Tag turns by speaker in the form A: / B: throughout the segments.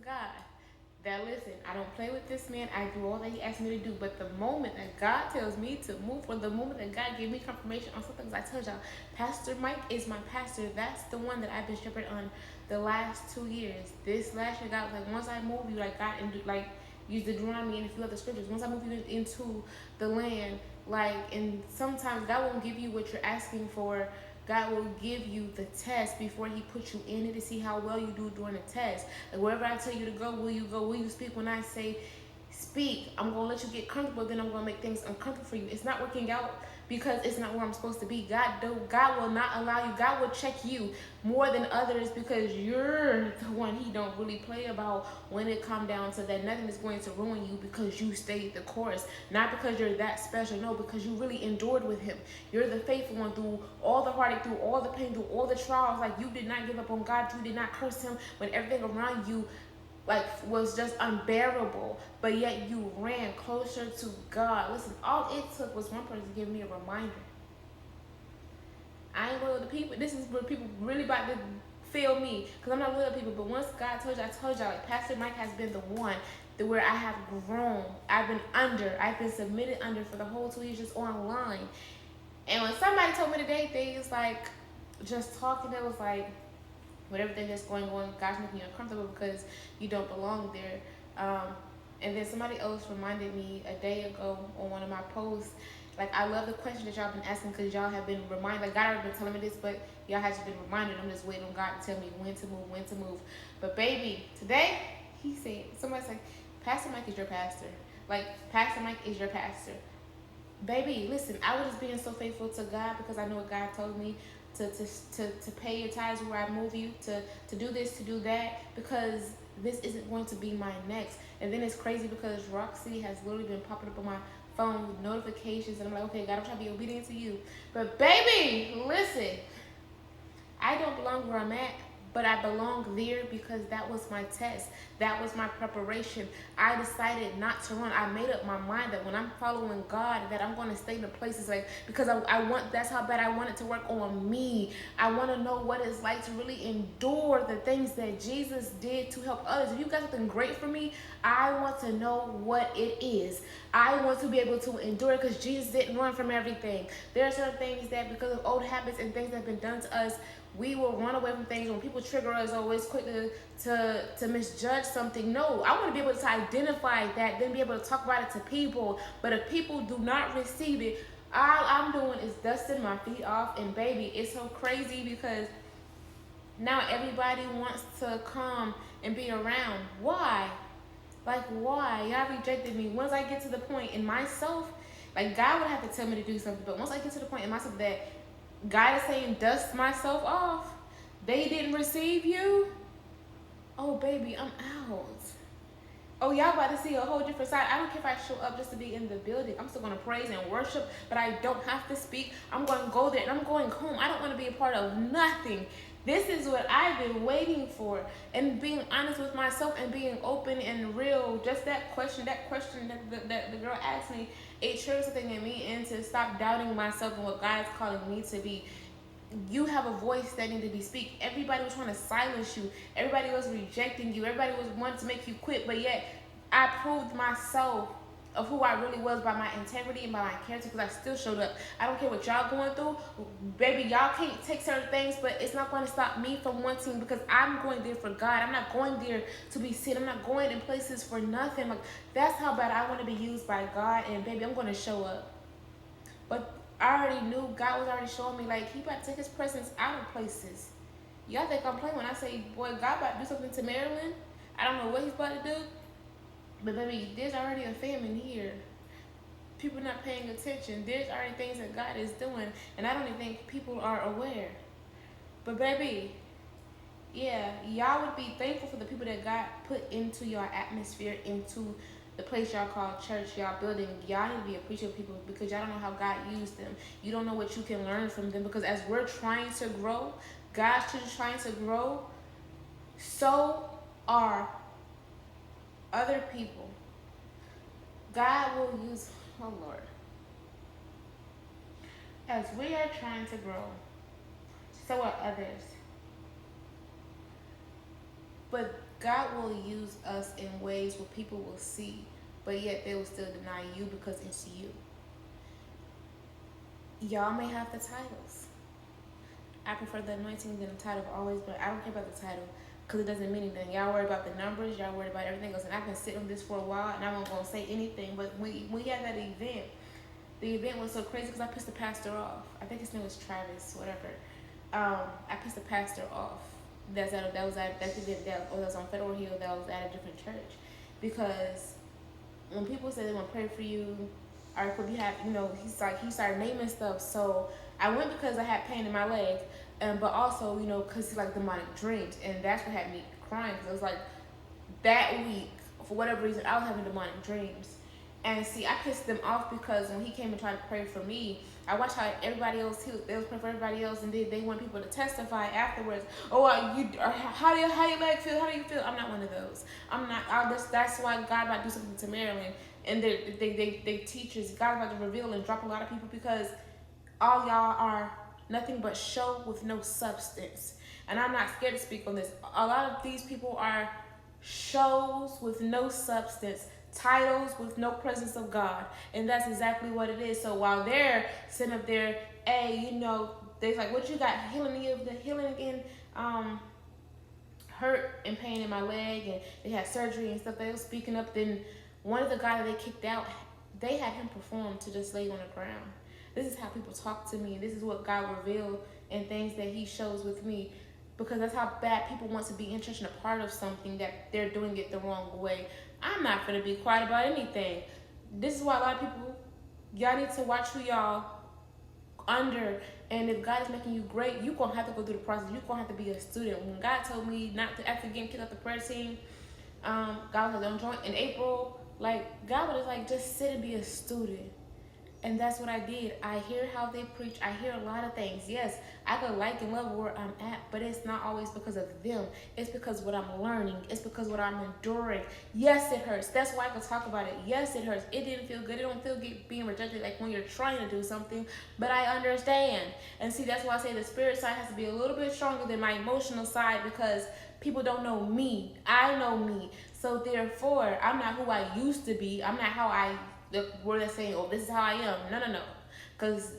A: God that, listen, I don't play with this man. I do all that he asked me to do. But the moment that God tells me to move, or the moment that God gave me confirmation on something, because I told y'all, Pastor Mike is my pastor. That's the one that I've been shepherding on the last 2 years. This last year, God was like, once I move you, like God, and like use the Deuteronomy and a few other scriptures. Once I move you into the land, like, and sometimes God won't give you what you're asking for. God will give you the test before he puts you in it to see how well you do during the test. Like, wherever I tell you to go? Will you go? Will you speak when I say speak? I'm going to let you get comfortable, then I'm going to make things uncomfortable for you. It's not working out because it's not where I'm supposed to be. God will not allow you. God will check you more than others because you're the one he don't really play about when it come down to that. Nothing is going to ruin you because you stayed the course. Not because you're that special. No, because you really endured with him. You're the faithful one through all the heartache, through all the pain, through all the trials. Like, you did not give up on God. You did not curse him when everything around you like was just unbearable, but yet you ran closer to God. Listen, all it took was one person to give me a reminder. I ain't loyal to people. This is where people really about to feel me, because I'm not loyal to people. But once God told you, I told y'all, like, Pastor Mike has been the one that where I have grown. I've been submitted under for the whole 2 years just online. And when somebody told me today things like just talking, it was like, with everything that's going on, God's making you uncomfortable because you don't belong there. And then somebody else reminded me a day ago on one of my posts, like, I love the question that y'all been asking because y'all have been reminded. Like, God already been telling me this, but y'all has been reminded. I'm just waiting on God to tell me when to move, when to move. But baby, today he said, somebody's like, Pastor Mike is your pastor. Like, Pastor Mike is your pastor. Baby, listen, I was just being so faithful to God because I know what God told me to pay your tithes where I move you, to do this, to do that, because this isn't going to be my next. And then it's crazy because Roxy has literally been popping up on my phone with notifications, and I'm like, okay, God, I'm trying to be obedient to you. But baby, listen, I don't belong where I'm at, but I belong there because that was my test. That was my preparation. I decided not to run. I made up my mind that when I'm following God, that I'm going to stay in the places, like, because I want, that's how bad I want it to work on me. I want to know what it's like to really endure the things that Jesus did to help others. If you got something great for me, I want to know what it is. I want to be able to endure it because Jesus didn't run from everything. There are certain things that, because of old habits and things that have been done to us, we will run away from things. When people trigger us, always quick to misjudge something. No, I want to be able to identify that, then be able to talk about it to people. But if people do not receive it, all I'm doing is dusting my feet off. And baby, it's so crazy because now everybody wants to come and be around. Why? Like, why? Y'all rejected me. Once I get to the point in myself, like, God would have to tell me to do something. But once I get to the point in myself that God is saying, dust myself off, they didn't receive you, oh, baby, I'm out. Oh, y'all about to see a whole different side. I don't care if I show up just to be in the building. I'm still going to praise and worship, but I don't have to speak. I'm going to go there and I'm going home. I don't want to be a part of nothing. This is what I've been waiting for. And being honest with myself and being open and real. Just that question that the girl asked me, it triggered something in me, and to stop doubting myself and what God is calling me to be. You have a voice that needed to be speak. Everybody was trying to silence you. Everybody was rejecting you. Everybody was wanting to make you quit. But yet, I proved myself of who I really was by my integrity and by my character, because I still showed up. I don't care what y'all going through. Baby, y'all can't take certain things, but it's not going to stop me from wanting, because I'm going there for God. I'm not going there to be seen. I'm not going in places for nothing. Like, that's how bad I want to be used by God. And baby, I'm going to show up. But I already knew God was already showing me, like, he about to take his presence out of places. Y'all think I'm playing when I say, boy, God about to do something to Maryland? I don't know what he's about to do. But baby, there's already a famine here. People not paying attention. There's already things that God is doing, and I don't even think people are aware. But baby, yeah, y'all would be thankful for the people that God put into your atmosphere, into the place y'all call church, y'all building. Y'all need to be appreciative of people, because y'all don't know how God used them. You don't know what you can learn from them, because as we're trying to grow, God's church is trying to grow, so are other people. God will use, oh Lord, as we are trying to grow, so are others. But God will use us in ways where people will see, but yet they will still deny you because it's you. Y'all may have the titles. I prefer the anointing than the title always, but I don't care about the title because it doesn't mean anything. Y'all worried about the numbers, y'all worried about everything else, and I've been sitting on this for a while, and I'm not gonna say anything. But when we had that event, the event was so crazy because I pissed the pastor off. I think his name was Travis, whatever. I pissed the pastor off. That was on Federal Hill. That was at a different church, because when people say they want to pray for you, or if you have, he started naming stuff. So I went because I had pain in my leg, but also, because it's like demonic dreams, and that's what had me crying, because it was like that week, for whatever reason, I was having demonic dreams. And see, I pissed them off because when he came and tried to pray for me, I watched how everybody else, they was praying for everybody else, and they want people to testify afterwards. Oh, how do your leg feel? How do you feel? I'm not one of those. I'm not. That's why God about to do something to Maryland, and they teachers. God about to reveal and drop a lot of people, because all y'all are nothing but show with no substance. And I'm not scared to speak on this. A lot of these people are shows with no substance, titles with no presence of God, and that's exactly what it is. So while they're sitting up there, they're like, "What you got? Healing in hurt and pain in my leg, and they had surgery and stuff." They were speaking up. Then one of the guys that they kicked out, they had him perform to just lay on the ground. This is how people talk to me. This is what God revealed and things that He shows with me. Because that's how bad people want to be interested in a part of something that they're doing it the wrong way. I'm not going to be quiet about anything. This is why a lot of people, y'all need to watch who y'all under. And if God is making you great, you're going to have to go through the process. You're going to have to be a student. When God told me not to, after getting kicked out the prayer team, God was like, "Don't join." In April, God was like, "Just sit and be a student." And that's what I did. I hear how they preach. I hear a lot of things. Yes, I could like and love where I'm at, but it's not always because of them. It's because what I'm learning. It's because what I'm enduring. Yes, it hurts. That's why I can talk about it. Yes, it hurts. It didn't feel good. It don't feel good being rejected like when you're trying to do something, but I understand. And see, that's why I say the spirit side has to be a little bit stronger than my emotional side, because people don't know me. I know me. So therefore, I'm not who I used to be. I'm not how where they're saying, "Oh, this is how I am." No. Because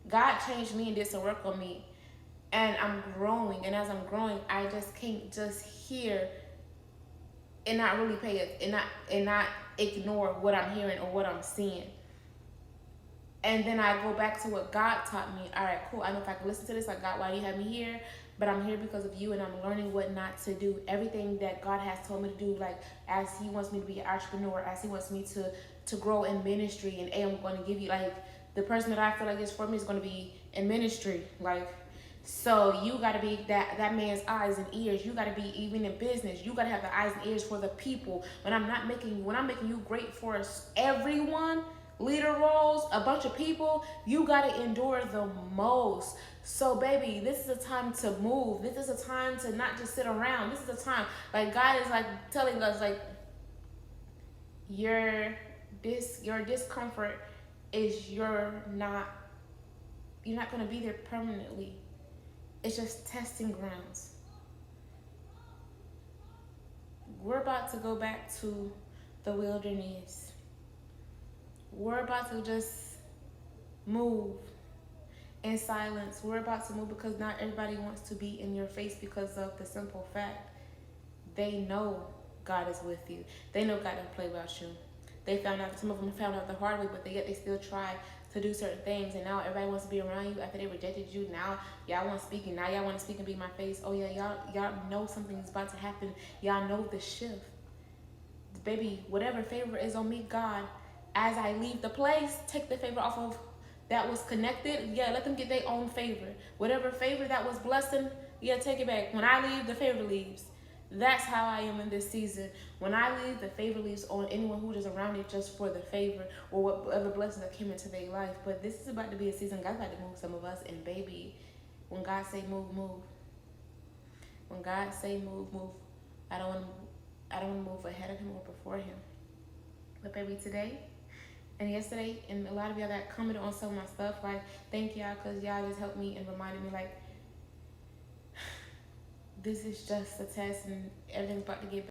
A: God changed me and did some work on me. And I'm growing. And as I'm growing, I just can't just hear and not really pay it and not ignore what I'm hearing or what I'm seeing. And then I go back to what God taught me. All right, cool. I know if I can listen to this, like, "God, why do you have me here?" But I'm here because of you, and I'm learning what not to do. Everything that God has told me to do, like as He wants me to be an entrepreneur, as He wants me to grow in ministry. And I'm going to give you, like, the person that I feel like is for me is going to be in ministry. So you got to be that man's eyes and ears. You got to be, even in business, you got to have the eyes and ears for the people. When I'm making you great for everyone, leader roles, a bunch of people, you got to endure the most. So baby, this is a time to move. This is a time to not just sit around. This is a time, like, God is like telling us, like, your discomfort is you're not going to be there permanently. It's just testing grounds. We're about to go back to the wilderness. We're about to just move in silence. We're about to move because not everybody wants to be in your face, because of the simple fact they know God is with you. They know God don't play about you. Some of them found out the hard way, but yet they still try to do certain things. And now everybody wants to be around you after they rejected you. Now y'all want to speak, and now y'all want to speak and be in my face. Oh yeah, y'all know something's about to happen. Y'all know the shift. Baby, whatever favor is on me, God, as I leave the place, take the favor off of that was connected. Yeah, let them get their own favor. Whatever favor that was blessing, yeah, take it back. When I leave, the favor leaves. That's how I am in this season. When I leave, the favor leaves on anyone who is around it just for the favor or whatever blessing that came into their life. But this is about to be a season God's about to move some of us. And baby, when God say move, move. When God say move, move. I don't want to move ahead of Him or before Him. But baby, today and yesterday, and a lot of y'all that commented on some of my stuff, like, thank y'all, because y'all just helped me and reminded me, like, this is just a test and everything's about to get better.